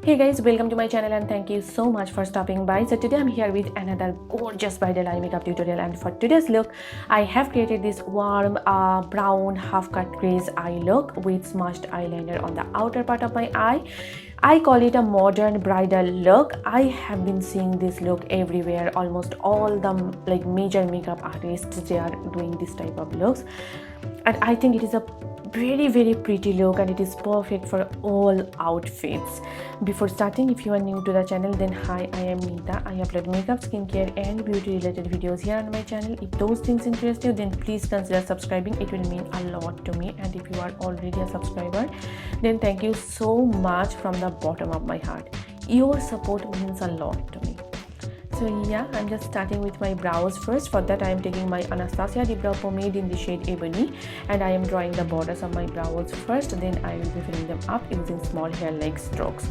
Hey guys, welcome to my channel and thank you so much for stopping by. So today I'm here with another gorgeous bridal eye makeup tutorial, and for today's look I have created this warm brown half cut crease eye look with smudged eyeliner on the outer part of my eye. I call it a modern bridal look. I have been seeing this look everywhere. Almost all the major makeup artists, they are doing this type of looks, and I think it is a very pretty look and it is perfect for all outfits. Before starting, if you are new to the channel, then hi, I am Nita. I upload makeup, skincare and beauty related videos here on my channel. If those things interest you, then please consider subscribing. It will mean a lot to me, and if you are already a subscriber, then thank you so much from the bottom of my heart. Your support means a lot to me. So yeah, I'm just starting with my brows first. For that I am taking my Anastasia Brow Pomade in the shade Ebony, and I am drawing the borders of my brows first. Then I will be filling them up using small hair-like strokes.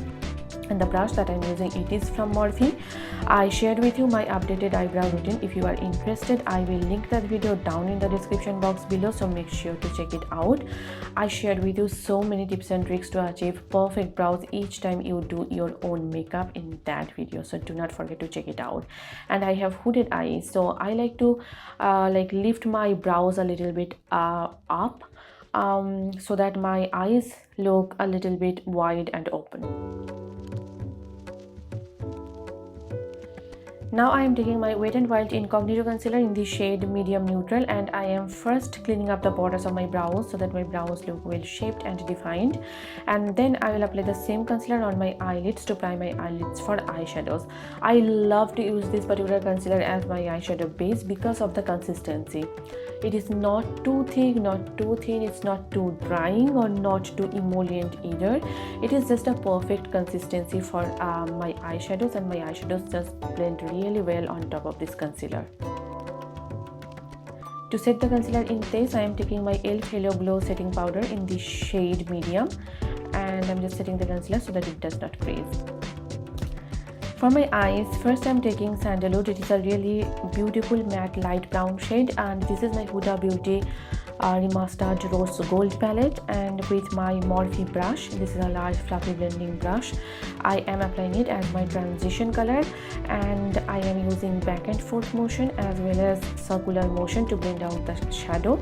And the brush that I'm using, it is from Morphe. I shared with you my updated eyebrow routine. If you are interested, I will link that video down in the description box below, so make sure to check it out. I shared with you so many tips and tricks to achieve perfect brows each time you do your own makeup in that video, so do not forget to check it out. And I have hooded eyes, so I like to lift my brows a little bit up so that my eyes look a little bit wide and open. Now I am taking my Wet n Wild Incognito concealer in the shade Medium Neutral, and I am first cleaning up the borders of my brows so that my brows look well shaped and defined. And then I will apply the same concealer on my eyelids to prime my eyelids for eyeshadows. I love to use this particular concealer as my eyeshadow base because of the consistency. It is not too thick, not too thin, it's not too drying or not too emollient either. It is just a perfect consistency for my eyeshadows, and my eyeshadows just blend really well on top of this concealer. To set the concealer in place, I am taking my E.L.F Halo Glow setting powder in the shade Medium, and I'm just setting the concealer so that it does not freeze. For my eyes, first I'm taking Sandalwood. It is a really beautiful matte light brown shade, and this is my Huda Beauty Remastered Rose Gold palette. And with my Morphe brush, this is a large fluffy blending brush, I am applying it as my transition color, and I am using back and forth motion as well as circular motion to blend out the shadow.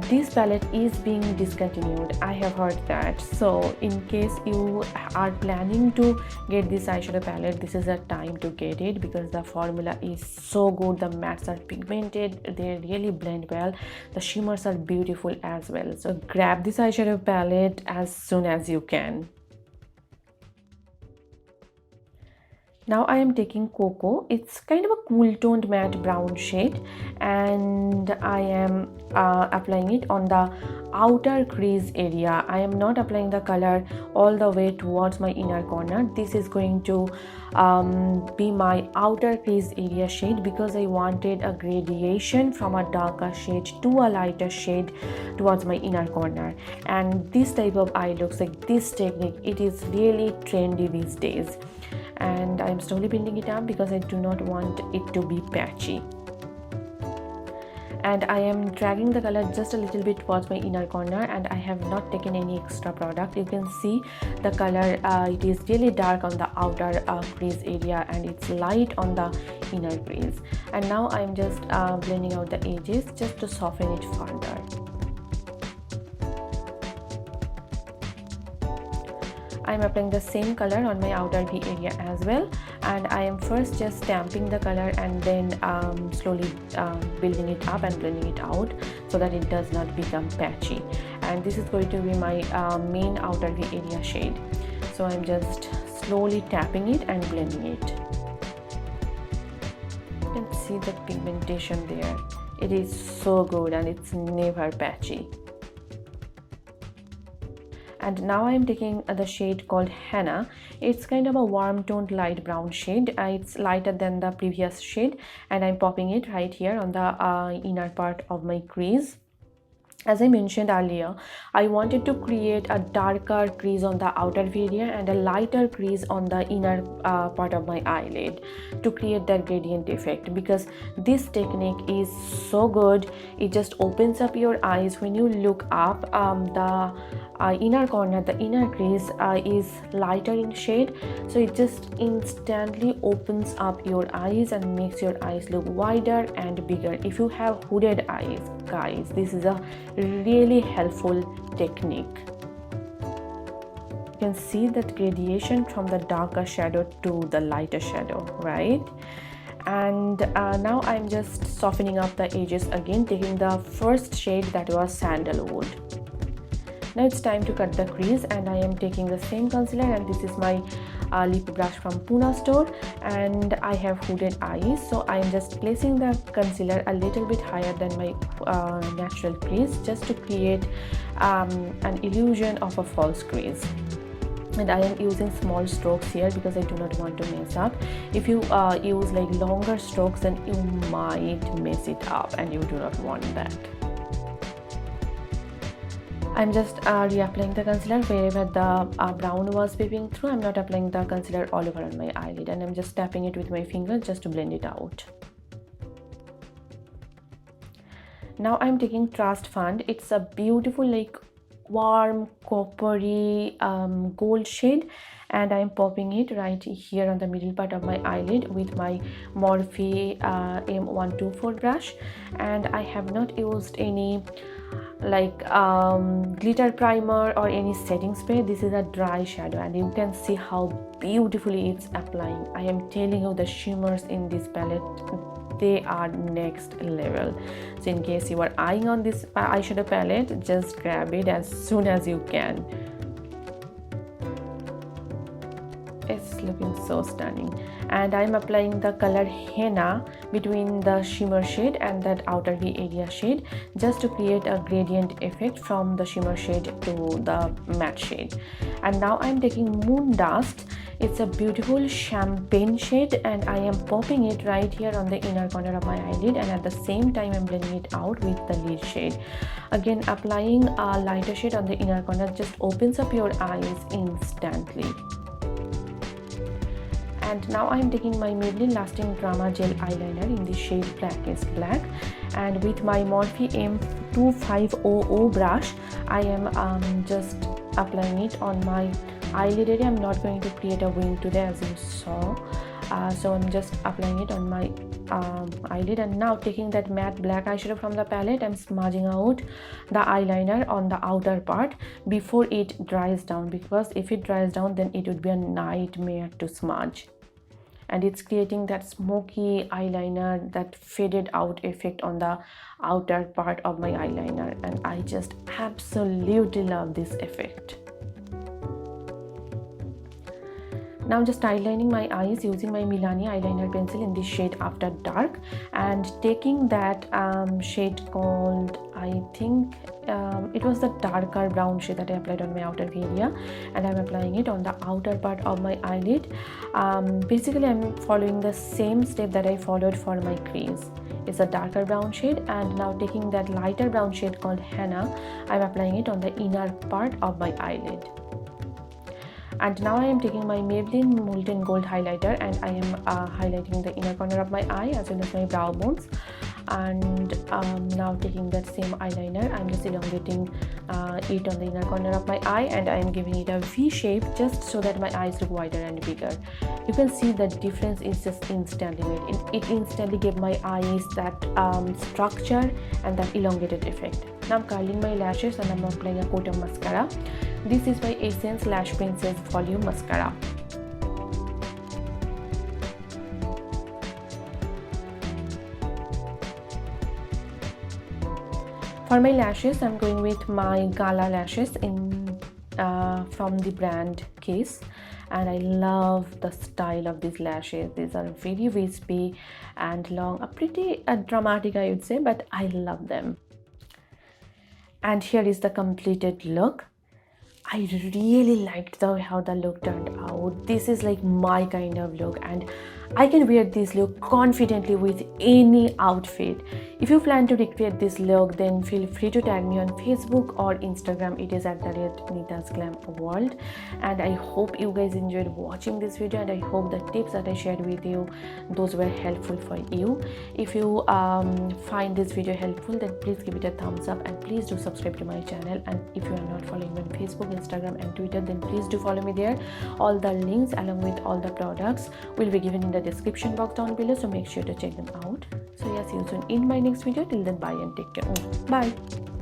This palette is being discontinued, I have heard that, so in case you are planning to get this eyeshadow palette, this is a time to get it because the formula is so good. The mattes are pigmented, they really blend well, the shimmers are beautiful as well, so grab this eyeshadow palette as soon as you can. Now I am taking Cocoa. It's kind of a cool toned matte brown shade, and I am applying it on the outer crease area. I am not applying the color all the way towards my inner corner. This is going to be my outer crease area shade because I wanted a gradation from a darker shade to a lighter shade towards my inner corner. And this type of eye looks, like this technique, it is really trendy these days, and I'm slowly building it up because I do not want it to be patchy. And I am dragging the color just a little bit towards my inner corner, and I have not taken any extra product. You can see the color, it is really dark on the outer crease area and it's light on the inner crease. And now I'm just blending out the edges just to soften it further. I am applying the same color on my outer V area as well, and I am first just stamping the color and then slowly building it up and blending it out so that it does not become patchy. And this is going to be my main outer V area shade, so I'm just slowly tapping it and blending it. You can see the pigmentation there. It is so good and it's never patchy. And now I am taking the shade called Henna. It's kind of a warm toned light brown shade. It's lighter than the previous shade, and I'm popping it right here on the inner part of my crease. As I mentioned earlier, I wanted to create a darker crease on the outer area and a lighter crease on the inner part of my eyelid to create that gradient effect, because this technique is so good. It just opens up your eyes. When you look up, the inner corner, the inner crease is lighter in shade, so it just instantly opens up your eyes and makes your eyes look wider and bigger. If you have hooded eyes, guys, this is a really helpful technique. You can see that gradation from the darker shadow to the lighter shadow, right? And now I'm just softening up the edges again, taking the first shade, that was Sandalwood. Now it's time to cut the crease, and I am taking the same concealer, and this is my lip brush from Pune store, and I have hooded eyes, so I am just placing the concealer a little bit higher than my natural crease, just to create an illusion of a false crease. And I am using small strokes here because I do not want to mess up. If you use like longer strokes, then you might mess it up, and you do not want that. I'm just reapplying the concealer wherever the brown was peeping through. I'm not applying the concealer all over on my eyelid, and I'm just tapping it with my finger just to blend it out. Now I'm taking Trust Fund. It's a beautiful like warm coppery gold shade, and I'm popping it right here on the middle part of my eyelid with my Morphe M124 brush. And I have not used any like glitter primer or any setting spray. This is a dry shadow, and you can see how beautifully it's applying. I am telling you, the shimmers in this palette, they are next level. So in case you are eyeing on this eyeshadow palette, just grab it as soon as you can. It's looking so stunning. And I'm applying the color Henna between the shimmer shade and that outer V area shade, just to create a gradient effect from the shimmer shade to the matte shade. And now I'm taking Moon Dust. It's a beautiful champagne shade, and I am popping it right here on the inner corner of my eyelid, and at the same time I'm blending it out with the lid shade. Again, applying a lighter shade on the inner corner just opens up your eyes instantly. And now I am taking my Maybelline Lasting Drama Gel Eyeliner in the shade Blackest Black, and with my Morphe M2500 brush, I am just applying it on my eyelid area. I'm not going to create a wing today, as you saw, so I'm just applying it on my eyelid. And now taking that matte black eyeshadow from the palette, I'm smudging out the eyeliner on the outer part before it dries down, because if it dries down, then it would be a nightmare to smudge. And it's creating that smoky eyeliner, that faded out effect on the outer part of my eyeliner, and I just absolutely love this effect. Now I'm just eyelining my eyes using my Milani eyeliner pencil in the shade After Dark, and taking that shade called, I think it was the darker brown shade that I applied on my outer area, and I'm applying it on the outer part of my eyelid. Basically, I'm following the same step that I followed for my crease. It's a darker brown shade, and now taking that lighter brown shade called Henna, I'm applying it on the inner part of my eyelid. And now I am taking my Maybelline Molten Gold highlighter, and I am highlighting the inner corner of my eye as well as my brow bones. And now taking that same eyeliner, I'm just elongating it on the inner corner of my eye, and I am giving it a V shape just so that my eyes look wider and bigger. You can see the difference is just instantly made. It instantly gave my eyes that structure and that elongated effect. Now I'm curling my lashes, and I'm applying a coat of mascara. This is my Essence Lash Princess Volume Mascara. For my lashes, I'm going with my Gala lashes from the brand Crease, and I love the style of these lashes. These are very wispy and long, pretty dramatic, I would say, but I love them. And here is the completed look. I really liked how the look turned out. This is like my kind of look, and I can wear this look confidently with any outfit. If you plan to recreate this look, then feel free to tag me on Facebook or Instagram. It is @Nita's Glam World. And I hope you guys enjoyed watching this video, and I hope the tips that I shared with you, those were helpful for you. If you find this video helpful, then please give it a thumbs up, and please do subscribe to my channel. And if you are not following me on Facebook, Instagram and Twitter, then please do follow me there. All the links along with all the products will be given in the description box down below, so make sure to check them out. So yeah, see you soon in my next video. Till then, bye and take care. Bye.